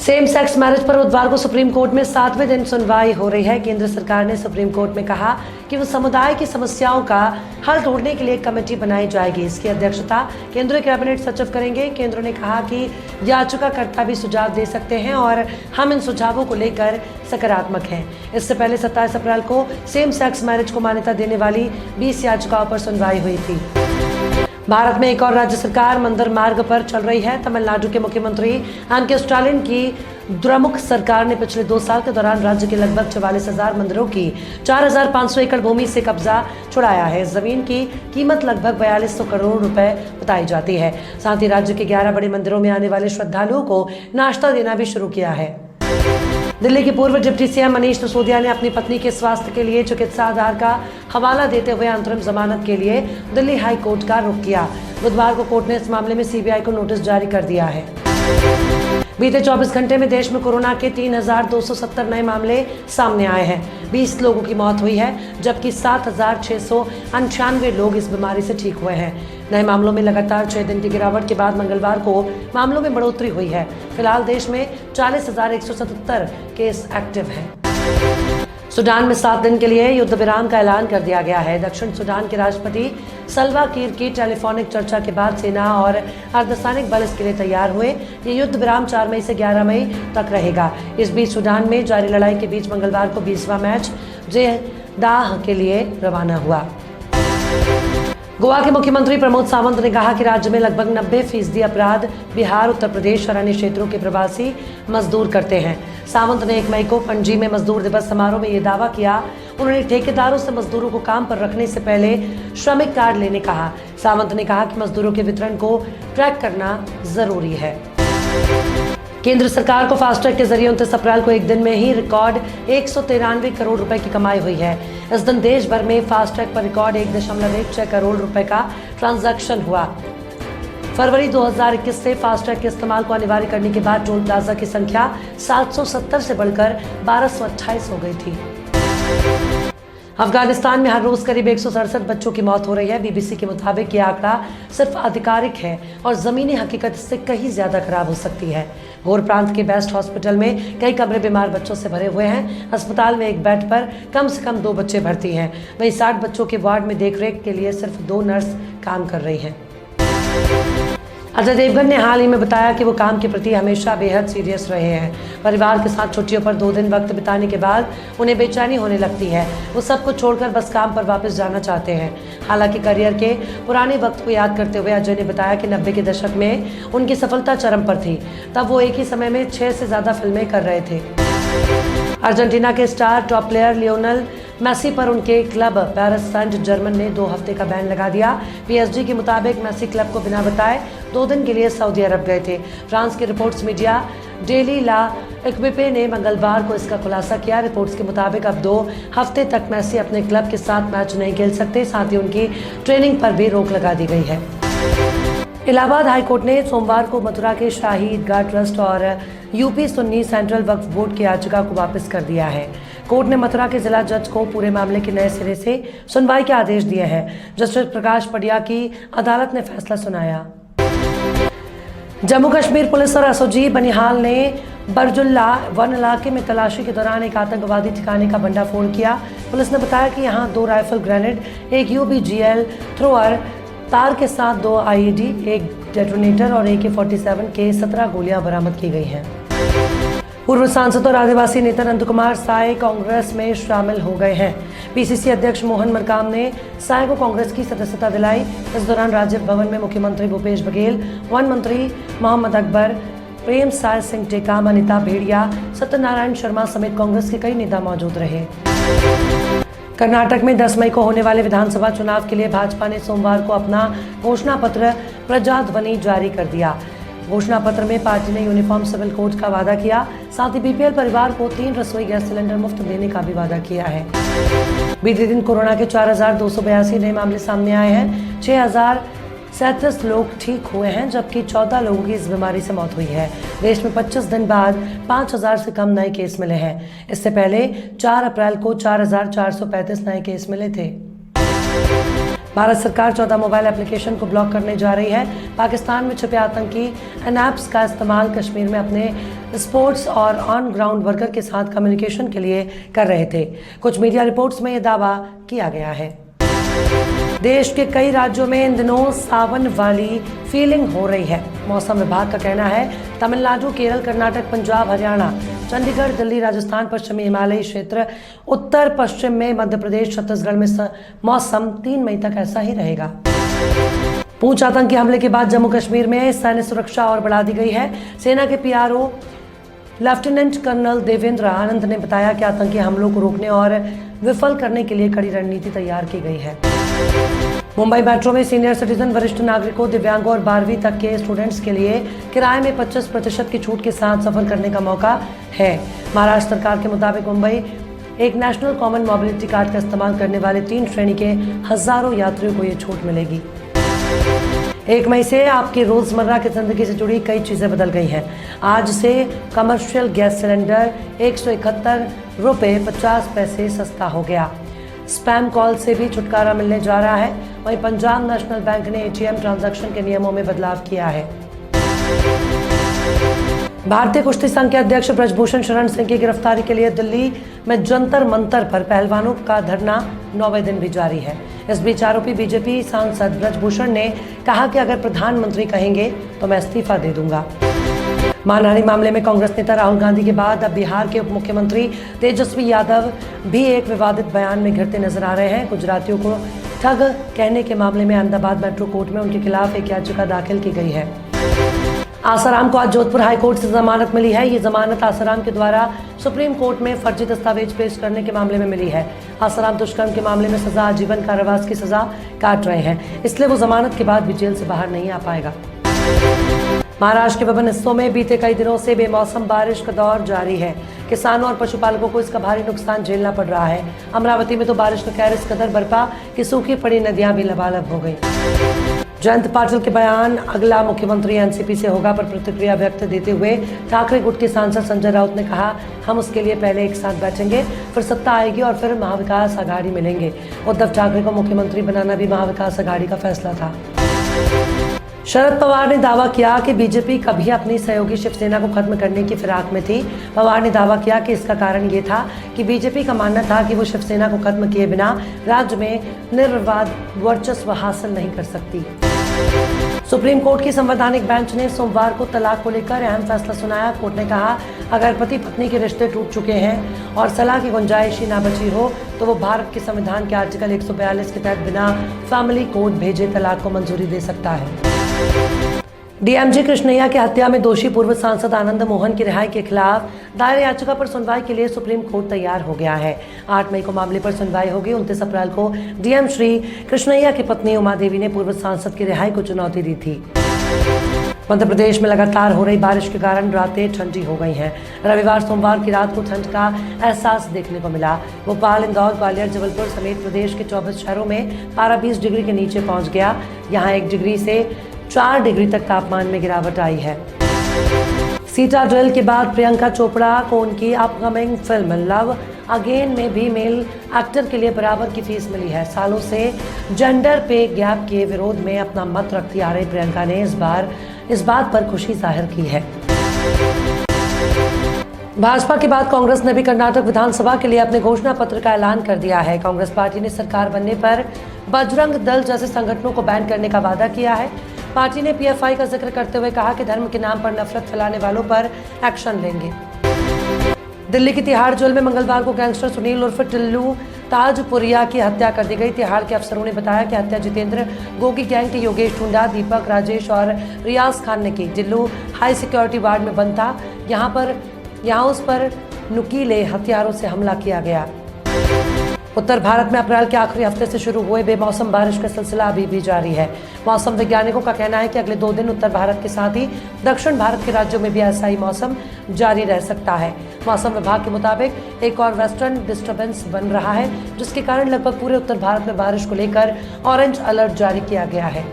Same sex marriage पर बुधवार को सुप्रीम कोर्ट में 7वें दिन सुनवाई हो रही है। केंद्र सरकार ने सुप्रीम कोर्ट में कहा कि वो समुदाय की समस्याओं का हल ढूंढने के लिए एक कमेटी बनाई जाएगी। इसकी अध्यक्षता केंद्रीय कैबिनेट सचिव करेंगे। केंद्र ने कहा कि याचिकाकर्ता भी सुझाव दे सकते हैं और हम इन सुझावों को लेकर सकारात्मक हैं। इससे पहले 27 अप्रैल को सेम सेक्स मैरिज को मान्यता देने वाली 20 याचिकाओं पर सुनवाई हुई थी। भारत में एक और राज्य सरकार मंदिर मार्ग पर चल रही है। तमिलनाडु के मुख्यमंत्री एम.के. स्टालिन की द्रमुक सरकार ने पिछले 2 साल के दौरान राज्य के लगभग 44,000 मंदिरों की 4,500 एकड़ भूमि से कब्जा छुड़ाया है। जमीन की कीमत लगभग 4200 करोड़ रुपए बताई जाती है। साथ ही राज्य के 11 बड़े मंदिरों में आने वाले श्रद्धालुओं को नाश्ता देना भी शुरू किया है। दिल्ली के पूर्व डिप्टी सीएम मनीष सिसोदिया ने अपनी पत्नी के स्वास्थ्य के लिए चिकित्सा आधार का हवाला देते हुए अंतरिम जमानत के लिए दिल्ली हाई कोर्ट का रुख किया। बुधवार को कोर्ट ने इस मामले में सीबीआई को नोटिस जारी कर दिया है। बीते 24 घंटे में देश में कोरोना के 3,270 नए मामले सामने आए हैं। 20 लोगों की मौत हुई है, जबकि 7,698 लोग इस बीमारी से ठीक हुए हैं। नए मामलों में लगातार 6 दिन की गिरावट के बाद मंगलवार को मामलों में बढ़ोतरी हुई है। फिलहाल देश में 40,177 केस एक्टिव हैं। सूडान में 7 दिन के लिए युद्ध विराम का ऐलान कर दिया गया है। दक्षिण सूडान के राष्ट्रपति सल्वा किर की टेलीफोनिक चर्चा के बाद सेना और अर्धसैनिक बल इसके लिए तैयार हुए। ये युद्ध विराम 4 मई से 11 मई तक रहेगा। इस बीच सूडान में जारी लड़ाई के बीच मंगलवार को 20वां मैच जेदाह के लिए रवाना हुआ। गोवा के मुख्यमंत्री प्रमोद सावंत ने कहा कि राज्य में लगभग 90% अपराध बिहार, उत्तर प्रदेश और अन्य क्षेत्रों के प्रवासी मजदूर करते हैं। सावंत ने 1 मई को पणजी में मजदूर दिवस समारोह में ये दावा किया। उन्होंने ठेकेदारों से मजदूरों को काम पर रखने से पहले श्रमिक कार्ड लेने कहा। सावंत ने कहा कि मजदूरों के वितरण को ट्रैक करना जरूरी है। केंद्र सरकार को फास्टैग के जरिए 29 अप्रैल को एक दिन में ही रिकॉर्ड 193 करोड़ रुपए की कमाई हुई है। इस दिन देश भर में फास्टैग पर रिकॉर्ड 1.16 करोड़ रुपए का ट्रांजैक्शन हुआ। फरवरी 2021 से फास्टैग के इस्तेमाल को अनिवार्य करने के बाद टोल प्लाजा की संख्या 770 से बढ़कर 1228 हो गई थी। अफगानिस्तान में हर रोज करीब 167 बच्चों की मौत हो रही है। बीबीसी के मुताबिक ये आंकड़ा सिर्फ आधिकारिक है और जमीनी हकीकत इससे कहीं ज्यादा खराब हो सकती है। घोर प्रांत के बेस्ट हॉस्पिटल में कई कमरे बीमार बच्चों से भरे हुए हैं। अस्पताल में एक बेड पर कम से कम 2 बच्चे भर्ती हैं। वहीं 60 बच्चों के वार्ड में देखरेख के लिए सिर्फ 2 नर्स काम कर रही हैं। अजय देवगन ने हाल ही में बताया कि वो काम के प्रति हमेशा बेहद सीरियस रहे हैं। परिवार के साथ छुट्टियों पर 2 दिन वक्त बिताने के बाद उन्हें बेचैनी होने लगती है। वो सब कुछ छोड़कर बस काम पर वापस जाना चाहते हैं। हालांकि करियर के पुराने वक्त को याद करते हुए अजय ने बताया कि 90 के दशक में उनकी सफलता चरम पर थी। तब वो एक ही समय में 6 से ज़्यादा फिल्में कर रहे थे। अर्जेंटीना के star top player Lionel Messi पर उनके क्लब पेरिस सेंट जर्मन ने 2 हफ्ते का बैन लगा दिया। पीएसजी के मुताबिक मेसी क्लब को बिना बताए 2 दिन के लिए सऊदी अरब गए थे। फ्रांस की रिपोर्ट्स मीडिया डेली ला इक्विपे ने मंगलवार को इसका खुलासा किया। रिपोर्ट्स के मुताबिक अब 2 हफ्ते तक मेसी अपने क्लब के साथ मैच नहीं खेल सकते। साथ ही उनकी ट्रेनिंग पर भी रोक लगा दी गई है। इलाहाबाद हाईकोर्ट ने सोमवार को मथुरा के शाही ईदगाह ट्रस्ट और यूपी सुन्नी सेंट्रल वक्फ बोर्ड की याचिका को वापस कर दिया है। कोर्ट ने मथुरा के जिला जज को पूरे मामले के नए सिरे से सुनवाई के आदेश दिए हैं। जस्टिस प्रकाश पडिया की अदालत ने फैसला सुनाया। जम्मू कश्मीर पुलिस और एसओजी बनिहाल ने बरजुल्ला वन इलाके में तलाशी के दौरान एक आतंकवादी ठिकाने का भंडाफोड़ किया। पुलिस ने बताया कि यहां 2 राइफल ग्रेनेड, एक यूबीजीएल थ्रोअर, तार के साथ 2 आईईडी, एक डेटोनेटर और AK-47 के 17 गोलियां बरामद की गई हैं। पूर्व सांसद और आदिवासी नेता नंद कुमार साय कांग्रेस में शामिल हो गए हैं। पीसीसी अध्यक्ष मोहन मरकाम ने साय को कांग्रेस की सदस्यता दिलाई। इस दौरान राजीव भवन में मुख्यमंत्री भूपेश बघेल, वन मंत्री मोहम्मद अकबर, प्रेम साय सिंह टेकाम, अनिता भेड़िया, सत्यनारायण शर्मा समेत कांग्रेस के कई नेता मौजूद रहे। कर्नाटक में 10 मई को होने वाले विधानसभा चुनाव के लिए भाजपा ने सोमवार को अपना घोषणा पत्र प्रजाध्वनि जारी कर दिया। घोषणा पत्र में पार्टी ने यूनिफॉर्म सिविल कोड का वादा किया। साथ ही बीपीएल परिवार को 3 रसोई गैस सिलेंडर मुफ्त देने का भी वादा किया है। बीते दिन कोरोना के 4,282 नए मामले सामने आए हैं। 6,037 लोग ठीक हुए हैं, जबकि 14 लोगों की इस बीमारी से मौत हुई है। देश में 25 दिन बाद 5,000 से कम नए केस मिले हैं। इससे पहले 4 अप्रैल को 4,435 नए केस मिले थे। भारत सरकार 14 मोबाइल एप्लीकेशन को ब्लॉक करने जा रही है। पाकिस्तान में छुपे आतंकी इन ऐप्स का इस्तेमाल कश्मीर में अपने स्पोर्ट्स और ऑन ग्राउंड वर्कर के साथ कम्युनिकेशन के लिए कर रहे थे। कुछ मीडिया रिपोर्ट्स में यह दावा किया गया है। देश के कई राज्यों में इन दिनों सावन वाली फीलिंग हो रही है। मौसम विभाग का कहना है तमिलनाडु, केरल, कर्नाटक, पंजाब, हरियाणा, चंडीगढ़, दिल्ली, राजस्थान, पश्चिमी हिमालयी क्षेत्र, उत्तर पश्चिम में मध्य प्रदेश, छत्तीसगढ़ में मौसम 3 मई तक ऐसा ही रहेगा। पुंछ आतंकी हमले के बाद जम्मू कश्मीर में सैन्य सुरक्षा और बढ़ा दी गई है। सेना के PRO lieutenant colonel Devendra Anand ने बताया कि आतंकी हमलों को रोकने और विफल करने के लिए कड़ी रणनीति तैयार की गई है। मुंबई मेट्रो में सीनियर सिटीजन, वरिष्ठ नागरिकों, दिव्यांगों और 12वीं तक के स्टूडेंट्स के लिए किराए में 25% की छूट के साथ सफर करने का मौका है। महाराष्ट्र सरकार के मुताबिक मुंबई एक नेशनल कॉमन मोबिलिटी कार्ड का इस्तेमाल करने वाले 3 श्रेणी के हजारों यात्रियों को ये छूट मिलेगी। 1 मई से आपकी रोजमर्रा की जिंदगी से जुड़ी कई चीजें बदल गई हैं। आज से कमर्शियल गैस सिलेंडर 171 रुपये 50 पैसे सस्ता हो गया। स्पैम कॉल से भी छुटकारा मिलने जा रहा है। वहीं पंजाब नेशनल बैंक ने एटीएम ट्रांजैक्शन के नियमों में बदलाव किया है। भारतीय कुश्ती संघ के अध्यक्ष ब्रजभूषण शरण सिंह की गिरफ्तारी के लिए दिल्ली में जंतर मंतर पर पहलवानों का धरना 9वें दिन भी जारी है। इस बीच आरोपी बीजेपी सांसद ब्रजभूषण ने कहा कि अगर प्रधानमंत्री कहेंगे तो मैं इस्तीफा दे दूंगा। मानहानि मामले में कांग्रेस नेता राहुल गांधी के बाद अब बिहार के उप मुख्यमंत्री तेजस्वी यादव भी एक विवादित बयान में घिरते नजर आ रहे हैं। गुजरातियों को ठग कहने के मामले में अहमदाबाद मेट्रो कोर्ट में उनके खिलाफ एक याचिका दाखिल की गई है। आसाराम को आज जोधपुर हाईकोर्ट से जमानत मिली है। ये जमानत आसाराम के द्वारा सुप्रीम कोर्ट में फर्जी दस्तावेज पेश करने के मामले में मिली है। आसाराम दुष्कर्म के मामले में सजा आजीवन कारावास की सजा काट रहे हैं, इसलिए वो जमानत के बाद भी जेल से बाहर नहीं आ पाएगा। महाराष्ट्र के विभिन्न हिस्सों में बीते कई दिनों से बेमौसम बारिश का दौर जारी है। किसानों और पशुपालकों को इसका भारी नुकसान झेलना पड़ रहा है। अमरावती में तो बारिश का कहर इस कदर बरपा कि सूखी पड़ी नदियां भी लबालब हो गई। जयंत पाटिल के बयान अगला मुख्यमंत्री एनसीपी से होगा पर प्रतिक्रिया व्यक्त देते हुए ठाकरे गुट के सांसद संजय राउत ने कहा, हम उसके लिए पहले एक साथ बैठेंगे, फिर सत्ता आएगी और फिर महाविकास आघाड़ी मिलेंगे। उद्धव ठाकरे को मुख्यमंत्री बनाना भी महाविकास आघाड़ी का फैसला था। शरद पवार ने दावा किया कि बीजेपी कभी अपनी सहयोगी शिवसेना को खत्म करने की फिराक में थी। पवार ने दावा किया कि इसका कारण ये था कि बीजेपी का मानना था कि वो शिवसेना को खत्म किए बिना राज्य में निर्विवाद वर्चस्व हासिल नहीं कर सकती। सुप्रीम कोर्ट की संवैधानिक बेंच ने सोमवार को तलाक को लेकर अहम फैसला सुनाया। कोर्ट ने कहा, अगर पति पत्नी के रिश्ते टूट चुके हैं और सलाह की गुंजाइश ही ना बची हो तो वो भारत के संविधान के आर्टिकल 142 के तहत बिना फैमिली कोर्ट भेजे तलाक को मंजूरी दे सकता है। डीएमजी कृष्णैया की हत्या में दोषी पूर्व सांसद आनंद मोहन की रिहाई के खिलाफ दायर याचिका पर सुनवाई के लिए सुप्रीम कोर्ट तैयार हो गया है। 8 मई को मामले पर सुनवाई होगी। 29 अप्रैल को डीएम श्री कृष्णैया की पत्नी उमा देवी ने पूर्व सांसद की रिहाई को चुनौती दी थी। मध्य प्रदेश में लगातार हो रही बारिश के कारण रातें ठंडी हो गई हैं। रविवार सोमवार की रात को ठंड का एहसास देखने को मिला। भोपाल, इंदौर, ग्वालियर, जबलपुर समेत प्रदेश के 24 शहरों में पारा 20 डिग्री के नीचे पहुंच गया। यहाँ 1 डिग्री से 4 डिग्री तक तापमान में गिरावट आई है। सीटाडेल के बाद प्रियंका चोपड़ा को उनकी अपकमिंग फिल्म लव अगेन में भी मेल एक्टर के लिए बराबर की फीस मिली है। सालों से जेंडर पे गैप के विरोध में अपना मत रखती आ रही प्रियंका ने इस बात पर खुशी जाहिर की है। भाजपा के बाद कांग्रेस ने भी कर्नाटक विधानसभा के लिए अपने घोषणा पत्र का ऐलान कर दिया है। कांग्रेस पार्टी ने सरकार बनने पर बजरंग दल जैसे संगठनों को बैन करने का वादा किया है। पार्टी ने पीएफआई का जिक्र करते हुए कहा कि धर्म के नाम पर नफरत फैलाने वालों पर एक्शन लेंगे। दिल्ली की तिहाड़ जेल में मंगलवार को गैंगस्टर सुनील उर्फ टिल्लू ताजपुरिया की हत्या कर दी गई। तिहाड़ के अफसरों ने बताया कि हत्या जितेंद्र गोगी गैंग के योगेश टुंडा, दीपक, राजेश और रियाज खान ने की। टिल्लू हाई सिक्योरिटी वार्ड में बंद था। यहाँ उस पर नुकीले हथियारों से हमला किया गया। उत्तर भारत में अप्रैल के आखिरी हफ्ते से शुरू हुए बेमौसम बारिश का सिलसिला अभी भी जारी है। मौसम वैज्ञानिकों का कहना है कि अगले 2 दिन उत्तर भारत के साथ ही दक्षिण भारत के राज्यों में भी ऐसा ही मौसम जारी रह सकता है। मौसम विभाग के मुताबिक एक और वेस्टर्न डिस्टर्बेंस बन रहा है, जिसके कारण लगभग पूरे उत्तर भारत में बारिश को लेकर ऑरेंज अलर्ट जारी किया गया है।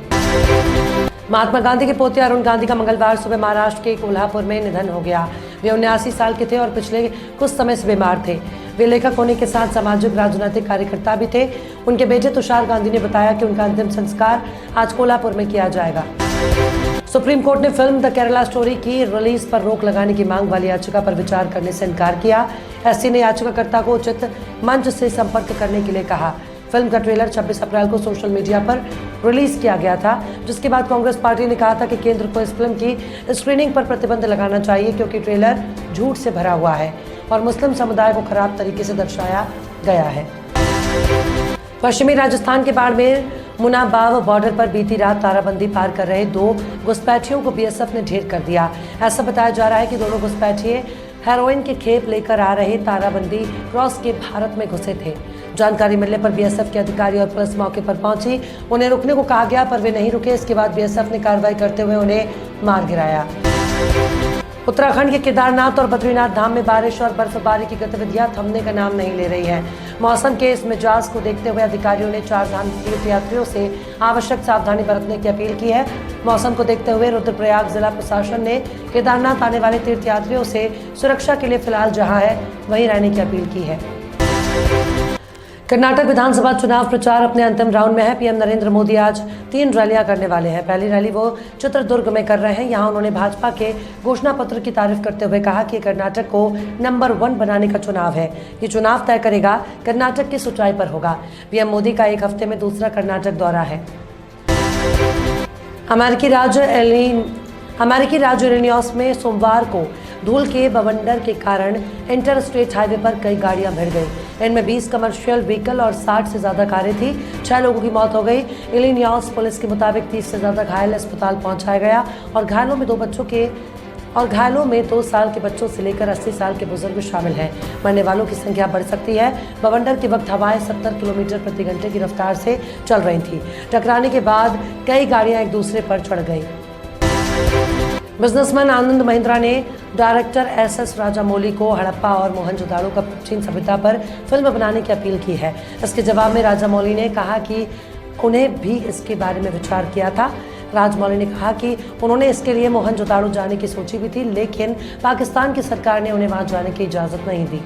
महात्मा गांधी के पोते अरुण गांधी का मंगलवार सुबह महाराष्ट्र के कोल्हापुर में निधन हो गया। वे 79 साल के थे और पिछले कुछ समय से बीमार थे। वे लेखक होने के साथ सामाजिक राजनीतिक कार्यकर्ता भी थे। उनके बेटे तुषार गांधी ने बताया कि उनका अंतिम संस्कार आज कोल्हापुर में किया जाएगा। सुप्रीम कोर्ट ने फिल्म द केरला स्टोरी की रिलीज पर रोक लगाने की मांग वाली याचिका पर विचार करने से इनकार किया। एससी ने याचिकाकर्ता को उचित मंच से संपर्क करने के लिए कहा। फिल्म का ट्रेलर 26 अप्रैल को सोशल मीडिया पर रिलीज किया गया था, जिसके बाद कांग्रेस पार्टी ने कहा था कि केंद्र को इस फिल्म की स्क्रीनिंग पर प्रतिबंध लगाना चाहिए, क्योंकि ट्रेलर झूठ से भरा हुआ है और मुस्लिम समुदाय को खराब तरीके से दर्शाया गया है। पश्चिमी राजस्थान के बाड़मेर मुनाबाव बॉर्डर पर बीती रात ताराबंदी पार कर रहे 2 घुसपैठियों को बीएसएफ ने ढेर कर दिया। ऐसा बताया जा रहा है कि दोनों घुसपैठिए हेरोइन के खेप लेकर आ रहे ताराबंदी क्रॉस के भारत में घुसे थे। जानकारी मिलने पर बीएसएफ के अधिकारी और पुलिस मौके पर पहुंची। उन्हें रुकने को कहा गया, पर वे नहीं रुके। इसके बाद बीएसएफ ने कार्रवाई करते हुए उन्हें मार गिराया। उत्तराखंड के केदारनाथ और बद्रीनाथ धाम में बारिश और बर्फबारी की गतिविधियां थमने का नाम नहीं ले रही हैं। मौसम के इस मिजाज को देखते हुए अधिकारियों ने 4 धाम तीर्थयात्रियों से आवश्यक सावधानी बरतने की अपील की है। मौसम को देखते हुए रुद्रप्रयाग जिला प्रशासन ने केदारनाथ आने वाले तीर्थयात्रियों से सुरक्षा के लिए फिलहाल जहां है वहीं रहने की अपील की है। कर्नाटक विधानसभा चुनाव प्रचार अपने अंतिम राउंड में है। पीएम नरेंद्र मोदी आज 3 रैलियां करने वाले हैं। पहली रैली वो चित्रदुर्ग में कर रहे हैं। यहां उन्होंने भाजपा के घोषणा पत्र की तारीफ करते हुए कहा कि कर्नाटक को नंबर 1 बनाने का चुनाव है। ये चुनाव तय करेगा कर्नाटक की सच्चाई पर होगा। पीएम मोदी का एक हफ्ते में दूसरा कर्नाटक दौरा है। अमेरिकी राज्य इलिनॉइस में सोमवार को धूल के बवंडर के कारण इंटर स्टेट हाईवे पर कई गाड़ियां भिड़ गई। इनमें 20 कमर्शियल व्हीकल और 60 से ज्यादा कारें थी। 6 लोगों की मौत हो गई। इलिनॉइस पुलिस के मुताबिक 30 से ज्यादा घायल अस्पताल पहुंचाया गया और घायलों में 2 साल के बच्चों से लेकर 80 साल के बुजुर्ग शामिल हैं। मरने वालों की संख्या बढ़ सकती है। बवंडर के वक्त हवाएं 70 किलोमीटर प्रति घंटे की रफ्तार से चल रही थी। टकराने के बाद कई गाड़ियां एक दूसरे पर चढ़ गई। बिजनेसमैन आनंद महिंद्रा ने डायरेक्टर एस राजामौली को हड़प्पा और मोहनजोदाड़ो का प्राचीन सभ्यता पर फिल्म बनाने की अपील की है। इसके जवाब में राजामौली ने कहा कि उन्हें भी इसके बारे में विचार किया था। राजामौली ने कहा कि उन्होंने इसके लिए मोहनजोदाड़ो जाने की सोची भी थी, लेकिन पाकिस्तान की सरकार ने उन्हें वहां जाने की इजाजत नहीं दी।